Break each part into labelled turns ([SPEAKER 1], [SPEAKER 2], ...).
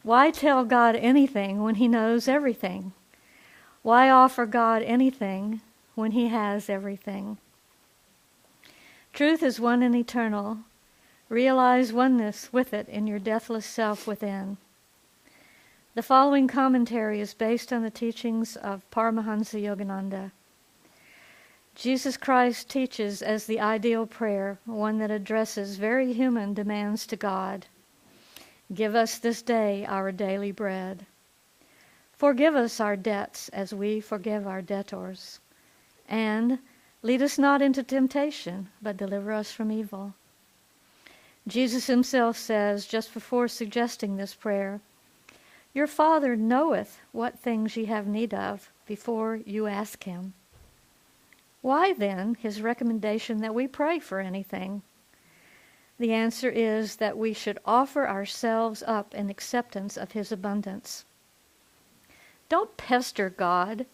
[SPEAKER 1] Why tell God anything when he knows everything? Why offer God anything when he has everything? Truth is one and eternal. Realize oneness with it in your deathless self within. The following commentary is based on the teachings of Paramahansa Yogananda. Jesus Christ teaches as the ideal prayer, one that addresses very human demands to God. Give us this day our daily bread. Forgive us our debts as we forgive our debtors. And lead us not into temptation, but deliver us from evil. Jesus himself says, just before suggesting this prayer, your Father knoweth what things ye have need of before you ask him. Why then his recommendation that we pray for anything? The answer is that we should offer ourselves up in acceptance of his abundance. Don't pester God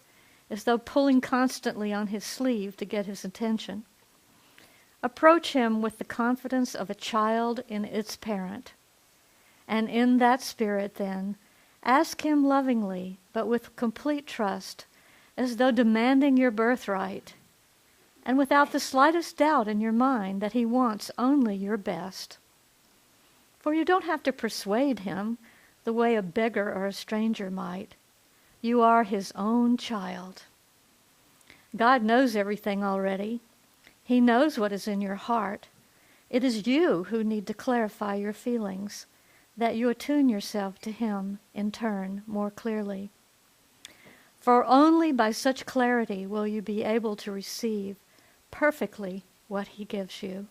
[SPEAKER 1] as though pulling constantly on his sleeve to get his attention. Approach him with the confidence of a child in its parent. And in that spirit, then, ask him lovingly, but with complete trust, as though demanding your birthright, and without the slightest doubt in your mind that he wants only your best. For you don't have to persuade him the way a beggar or a stranger might. You are his own child. God knows everything already. He knows what is in your heart. It is you who need to clarify your feelings, that you attune yourself to him in turn more clearly. For only by such clarity will you be able to receive perfectly what he gives you.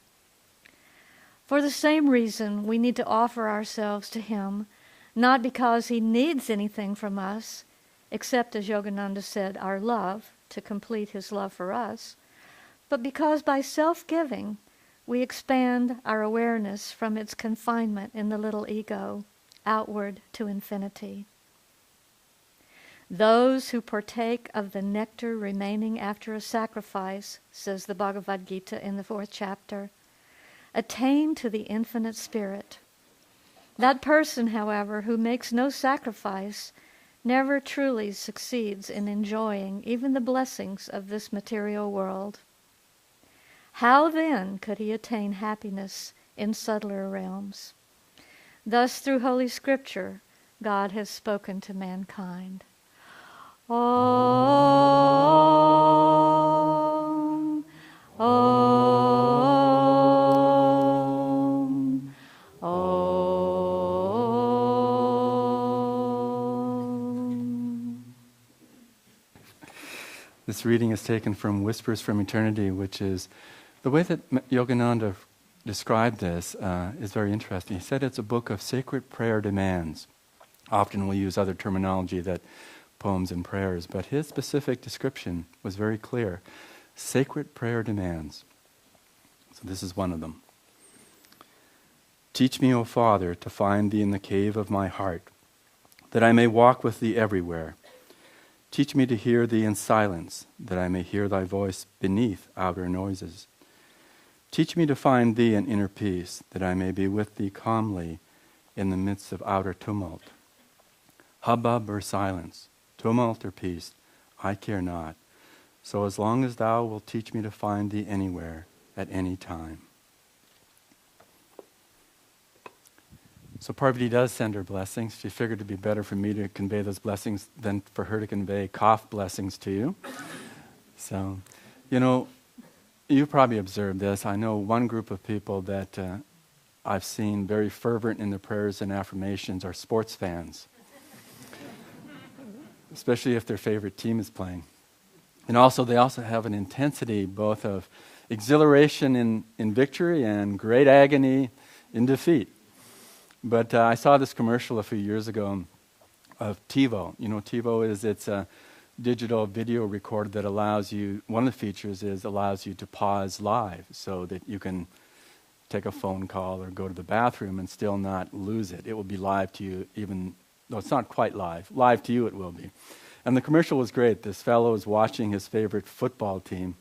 [SPEAKER 1] For the same reason, we need to offer ourselves to him, not because he needs anything from us, except, as Yogananda said, our love, to complete his love for us, but because by self-giving, we expand our awareness from its confinement in the little ego, outward to infinity. Those who partake of the nectar remaining after a sacrifice, says the Bhagavad Gita in the 4th chapter, attain to the infinite spirit. That person, however, who makes no sacrifice never truly succeeds in enjoying even the blessings of this material world. How then could he attain happiness in subtler realms? Thus, through Holy Scripture, God has spoken to mankind. Om, Om, Om.
[SPEAKER 2] This reading is taken from Whispers from Eternity, which is the way that Yogananda described this is very interesting. He said it's a book of sacred prayer demands. Often we use other terminology that poems and prayers, but his specific description was very clear. Sacred prayer demands. So this is one of them. Teach me, O Father, to find thee in the cave of my heart, that I may walk with thee everywhere. Teach me to hear thee in silence, that I may hear thy voice beneath outer noises. Teach me to find thee in inner peace, that I may be with thee calmly in the midst of outer tumult. Hubbub or silence, tumult or peace, I care not, so as long as thou wilt teach me to find thee anywhere, at any time. So Parvati does send her blessings. She figured it'd be better for me to convey those blessings than for her to convey cough blessings to you. So, you probably observed this. I know one group of people that I've seen very fervent in their prayers and affirmations are sports fans. Especially if their favorite team is playing. And they also have an intensity both of exhilaration in victory and great agony in defeat. But I saw this commercial a few years ago of TiVo. TiVo is it's a digital video recorder that allows you, one of the features is allows you to pause live so that you can take a phone call or go to the bathroom and still not lose it. It will be live to you even though it's not quite live. Live to you it will be. And the commercial was great. This fellow is watching his favorite football team,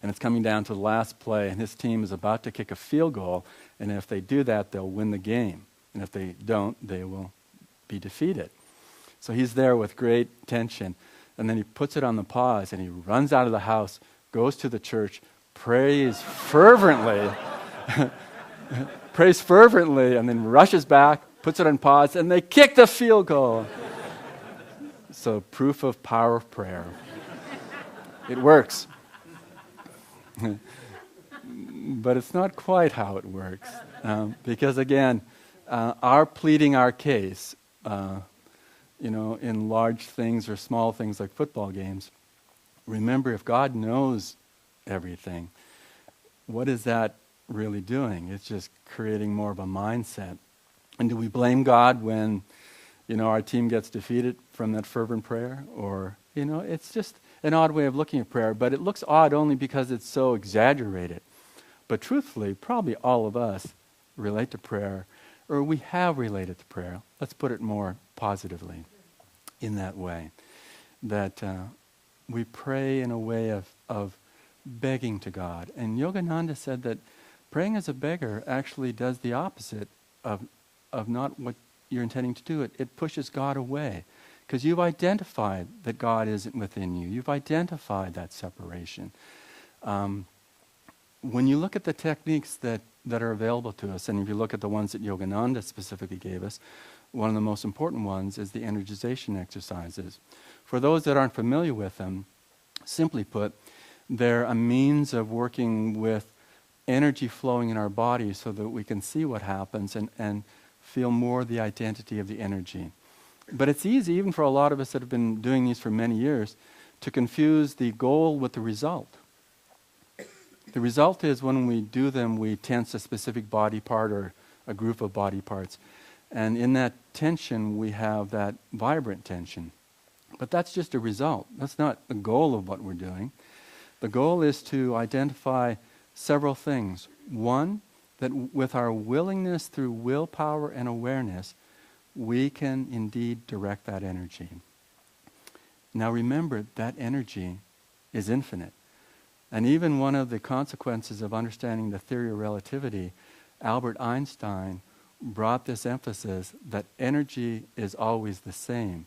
[SPEAKER 2] and it's coming down to the last play, and his team is about to kick a field goal, and if they do that, they'll win the game. And if they don't, they will be defeated. So he's there with great tension. And then he puts it on the pause and he runs out of the house, goes to the church, prays fervently, prays fervently, and then rushes back, puts it on pause, and they kick the field goal. So proof of power of prayer. It works. But it's not quite how it works. Because again, our pleading our case, in large things or small things like football games, remember, if God knows everything, what is that really doing? It's just creating more of a mindset. And do we blame God when, our team gets defeated from that fervent prayer? Or, it's just an odd way of looking at prayer, but it looks odd only because it's so exaggerated. But truthfully, probably all of us relate to prayer, or we have related to prayer. Let's put it more positively in that way. That we pray in a way of begging to God. And Yogananda said that praying as a beggar actually does the opposite of not what you're intending to do. It pushes God away. Because you've identified that God isn't within you. You've identified that separation. When you look at the techniques that are available to us, and if you look at the ones that Yogananda specifically gave us, one of the most important ones is the energization exercises. For those that aren't familiar with them, simply put, they're a means of working with energy flowing in our body so that we can see what happens and feel more the identity of the energy. But it's easy, even for a lot of us that have been doing these for many years, to confuse the goal with the result. The result is when we do them, we tense a specific body part or a group of body parts. And in that tension, we have that vibrant tension. But that's just a result. That's not the goal of what we're doing. The goal is to identify several things. One, that with our willingness through willpower and awareness, we can indeed direct that energy. Now remember, that energy is infinite. And even one of the consequences of understanding the theory of relativity, Albert Einstein brought this emphasis that energy is always the same.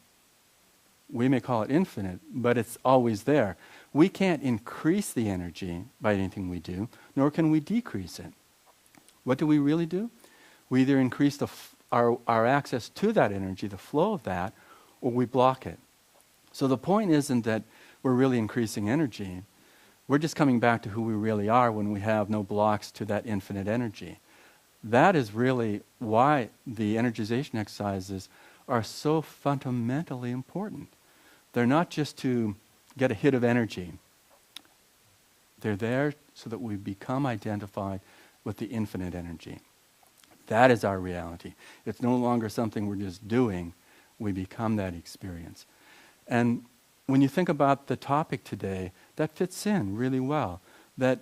[SPEAKER 2] We may call it infinite, but it's always there. We can't increase the energy by anything we do, nor can we decrease it. What do we really do? We either increase our access to that energy, the flow of that, or we block it. So the point isn't that we're really increasing energy. We're just coming back to who we really are when we have no blocks to that infinite energy. That is really why the energization exercises are so fundamentally important. They're not just to get a hit of energy. They're there so that we become identified with the infinite energy. That is our reality. It's no longer something we're just doing. We become that experience. And when you think about the topic today, that fits in really well. That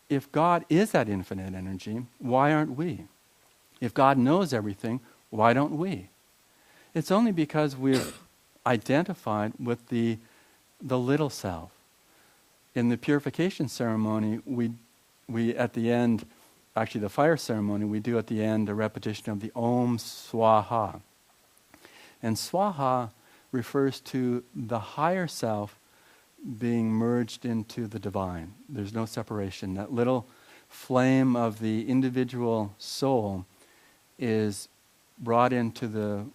[SPEAKER 2] if God is that infinite energy, why aren't we? If God knows everything, why don't we? It's only because we've identified with the little self. In the purification ceremony, we at the end, actually the fire ceremony, we do at the end a repetition of the Om Swaha. And Swaha refers to the higher self being merged into the divine. There's no separation. That little flame of the individual soul is brought into the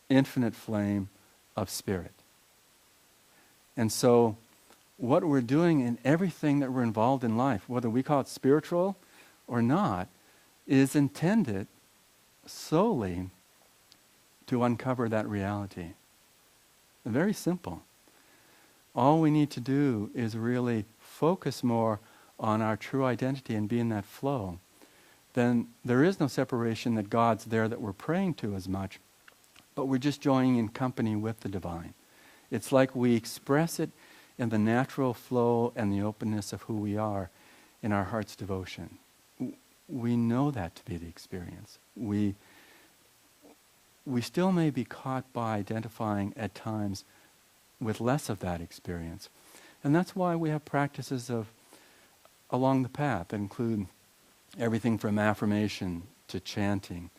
[SPEAKER 2] infinite flame of spirit. And so what we're doing in everything that we're involved in life, whether we call it spiritual or not, is intended solely to uncover that reality. Very simple. All we need to do is really focus more on our true identity and be in that flow. Then there is no separation that God's there that we're praying to as much, but we're just joining in company with the divine. It's like we express it in the natural flow and the openness of who we are in our heart's devotion. We know that to be the experience. We still may be caught by identifying at times with less of that experience. And that's why we have practices along the path that include everything from affirmation to chanting.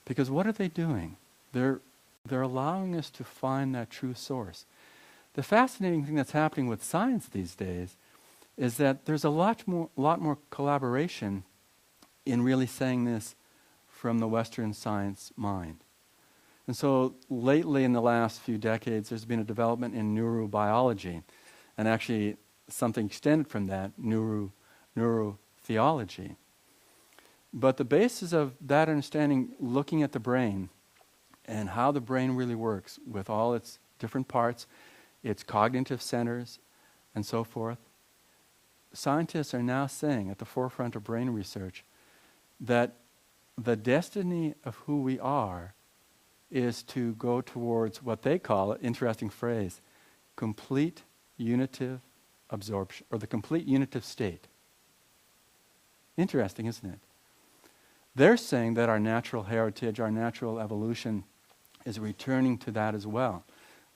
[SPEAKER 2] Because what are they doing? They're They're allowing us to find that true source. The fascinating thing that's happening with science these days is that there's a lot more collaboration in really saying this from the Western science mind. And so lately, in the last few decades, there's been a development in neurobiology, and actually something extended from that, neurotheology. But the basis of that understanding, looking at the brain and how the brain really works with all its different parts, its cognitive centers, and so forth, scientists are now saying at the forefront of brain research that the destiny of who we are is to go towards what they call, interesting phrase, complete unitive absorption, or the complete unitive state. Interesting, isn't it? They're saying that our natural heritage, our natural evolution is returning to that as well.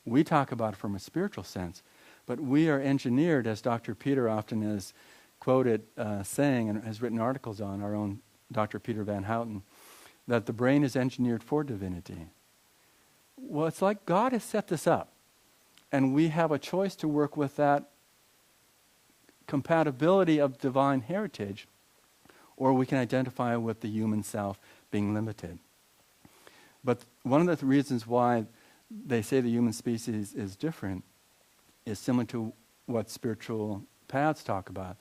[SPEAKER 2] We talk about it from a spiritual sense, but we are engineered, as Dr. Peter often is quoted saying, and has written articles on, our own Dr. Peter Van Houten, that the brain is engineered for divinity. Well, it's like God has set this up, and we have a choice to work with that compatibility of divine heritage, or we can identify with the human self being limited. But one of the reasons why they say the human species is different is similar to what spiritual paths talk about,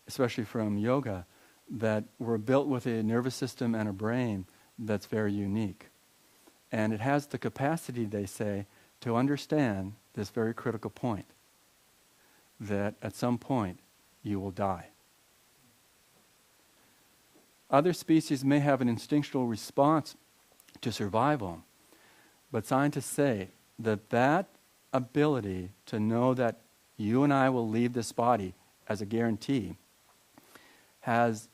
[SPEAKER 2] especially from yoga, that we're built with a nervous system and a brain that's very unique. And it has the capacity, they say, to understand this very critical point, that at some point you will die. Other species may have an instinctual response to survival, but scientists say that that ability to know that you and I will leave this body as a guarantee has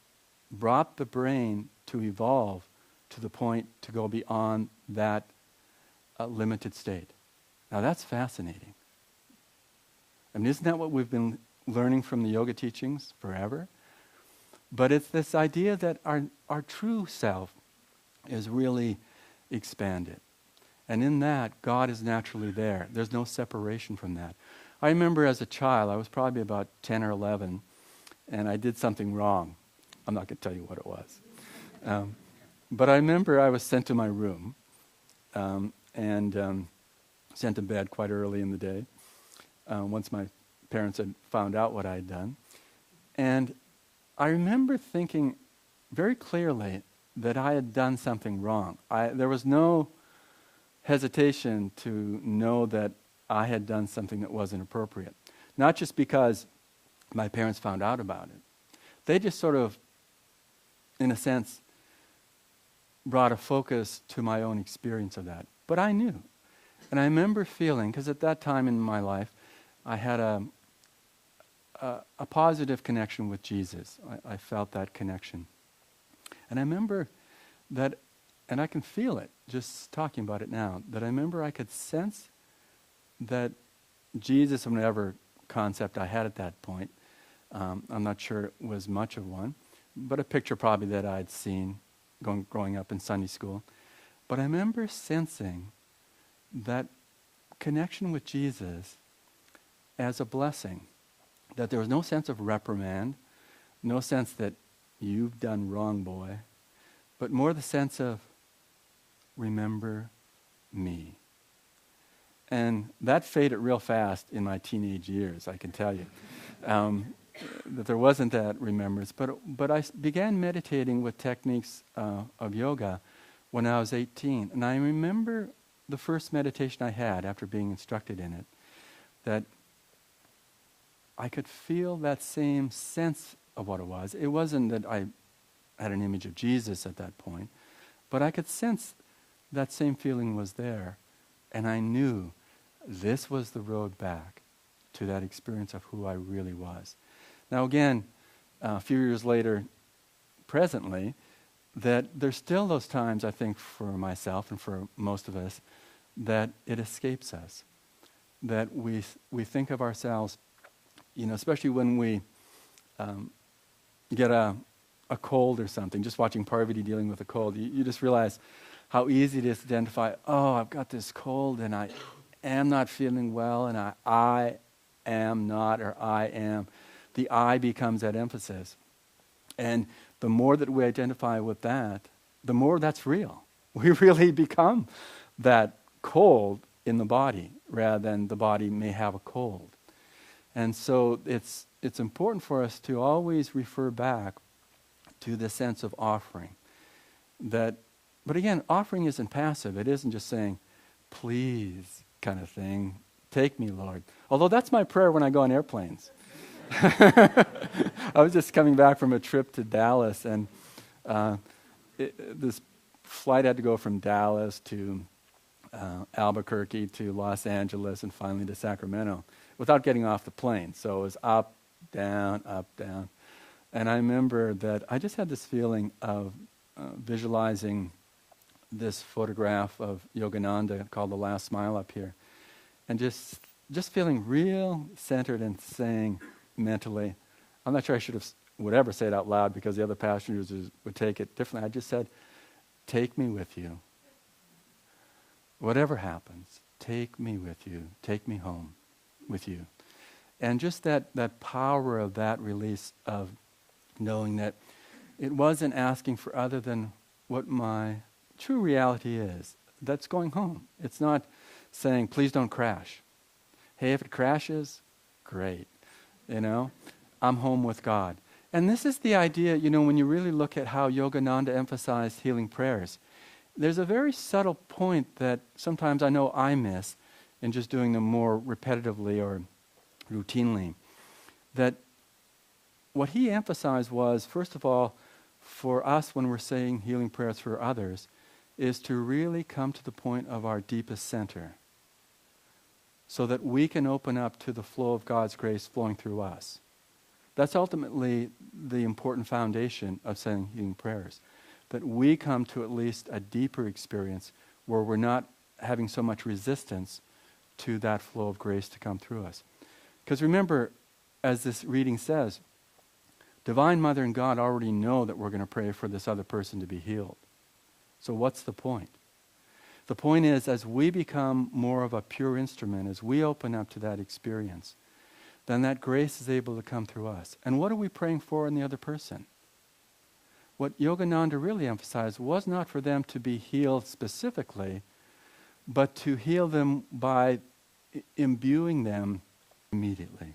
[SPEAKER 2] brought the brain to evolve to the point to go beyond that limited state. Now that's fascinating. I mean, isn't that what we've been learning from the yoga teachings forever? But it's this idea that our true self is really expanded. And in that, God is naturally there. There's no separation from that. I remember as a child, I was probably about 10 or 11, and I did something wrong. I'm not going to tell you what it was. But I remember I was sent to my room and sent to bed quite early in the day, once my parents had found out what I had done. And I remember thinking very clearly that I had done something wrong. There was no hesitation to know that I had done something that wasn't appropriate. Not just because my parents found out about it. They just sort of, in a sense, brought a focus to my own experience of that. But I knew. And I remember feeling, because at that time in my life, I had a positive connection with Jesus. I felt that connection. And I remember that, and I can feel it, just talking about it now, that I remember I could sense that Jesus, whatever concept I had at that point, I'm not sure it was much of one, but a picture probably that I'd seen growing up in Sunday school. But I remember sensing that connection with Jesus as a blessing, that there was no sense of reprimand, no sense that you've done wrong, boy, but more the sense of remember me. And that faded real fast in my teenage years, I can tell you. That there wasn't that remembrance. But I began meditating with techniques of yoga when I was 18. And I remember the first meditation I had after being instructed in it, that I could feel that same sense of what it was. It wasn't that I had an image of Jesus at that point, but I could sense that same feeling was there. And I knew this was the road back to that experience of who I really was. Now again, a few years later, presently, that there's still those times, I think, for myself and for most of us, that it escapes us. That we think of ourselves, especially when we get a cold or something, just watching Parvati dealing with a cold, you just realize how easy it is to identify, oh, I've got this cold and I am not feeling well, and I am not, or I am. The I becomes that emphasis. And the more that we identify with that, the more that's real. We really become that cold in the body rather than the body may have a cold. And so it's important for us to always refer back to the sense of offering. But again, offering isn't passive. It isn't just saying, please, kind of thing. Take me, Lord. Although that's my prayer when I go on airplanes. I was just coming back from a trip to Dallas, and this flight had to go from Dallas to Albuquerque to Los Angeles and finally to Sacramento without getting off the plane. So it was up, down, up, down. And I remember that I just had this feeling of visualizing this photograph of Yogananda called The Last Smile up here. And just feeling real centered and saying mentally, I'm not sure I would ever say it out loud because the other passengers would take it differently. I just said, take me with you. Whatever happens, take me with you. Take me home with you. And just that power of that release of knowing that it wasn't asking for other than what my true reality is. That's going home. It's not saying, please don't crash. Hey, if it crashes, great. I'm home with God. And this is the idea, when you really look at how Yogananda emphasized healing prayers, there's a very subtle point that sometimes I know I miss in just doing them more repetitively or routinely. That what he emphasized was, first of all, for us when we're saying healing prayers for others, is to really come to the point of our deepest center so that we can open up to the flow of God's grace flowing through us. That's ultimately the important foundation of saying healing prayers. That we come to at least a deeper experience where we're not having so much resistance to that flow of grace to come through us. Because remember, as this reading says, Divine Mother and God already know that we're going to pray for this other person to be healed. So what's the point? The point is, as we become more of a pure instrument, as we open up to that experience, then that grace is able to come through us. And what are we praying for in the other person? What Yogananda really emphasized was not for them to be healed specifically, but to heal them by imbuing them immediately.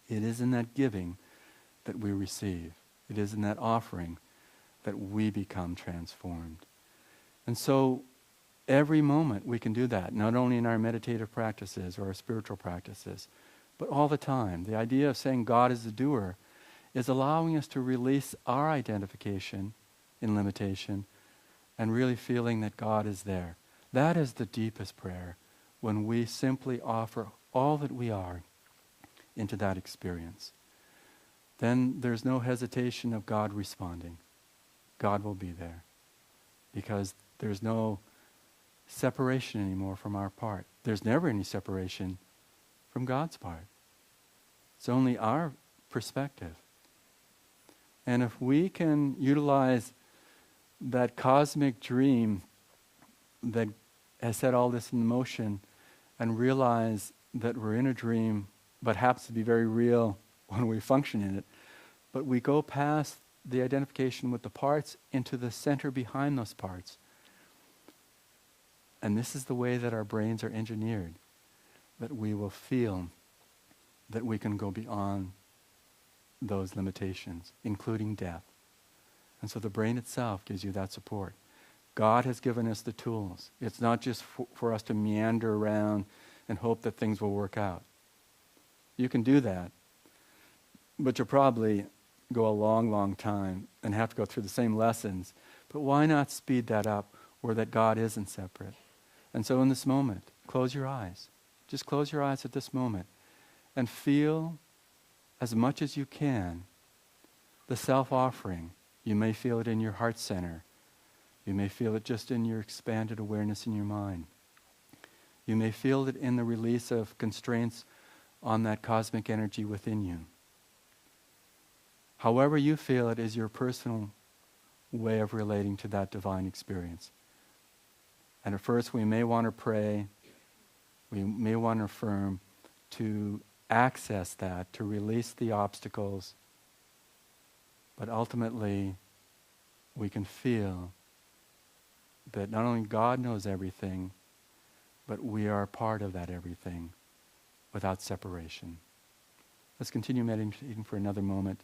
[SPEAKER 2] It is in that giving that we receive. It is in that offering that we become transformed. And so every moment we can do that, not only in our meditative practices or our spiritual practices, but all the time. The idea of saying God is the doer is allowing us to release our identification in limitation and really feeling that God is there. That is the deepest prayer, when we simply offer all that we are into that experience. Then there's no hesitation of God responding. God will be there because there's no separation anymore from our part. There's never any separation from God's part. It's only our perspective. And if we can utilize that cosmic dream that has set all this in motion and realize that we're in a dream but happens to be very real when we function in it, but we go past the identification with the parts into the center behind those parts. And this is the way that our brains are engineered, that we will feel that we can go beyond those limitations, including death. And so the brain itself gives you that support. God has given us the tools. It's not just for us to meander around and hope that things will work out. You can do that, but you'll probably go a long, long time and have to go through the same lessons. But why not speed that up where that God isn't separate? And so in this moment, close your eyes. Just close your eyes at this moment and feel as much as you can the self-offering. You may feel it in your heart center. You may feel it just in your expanded awareness in your mind. You may feel it in the release of constraints on that cosmic energy within you. However you feel it is your personal way of relating to that divine experience. And at first we may want to pray, we may want to affirm to access that, to release the obstacles. But ultimately, we can feel that not only God knows everything, but we are part of that everything without separation. Let's continue meditating for another moment.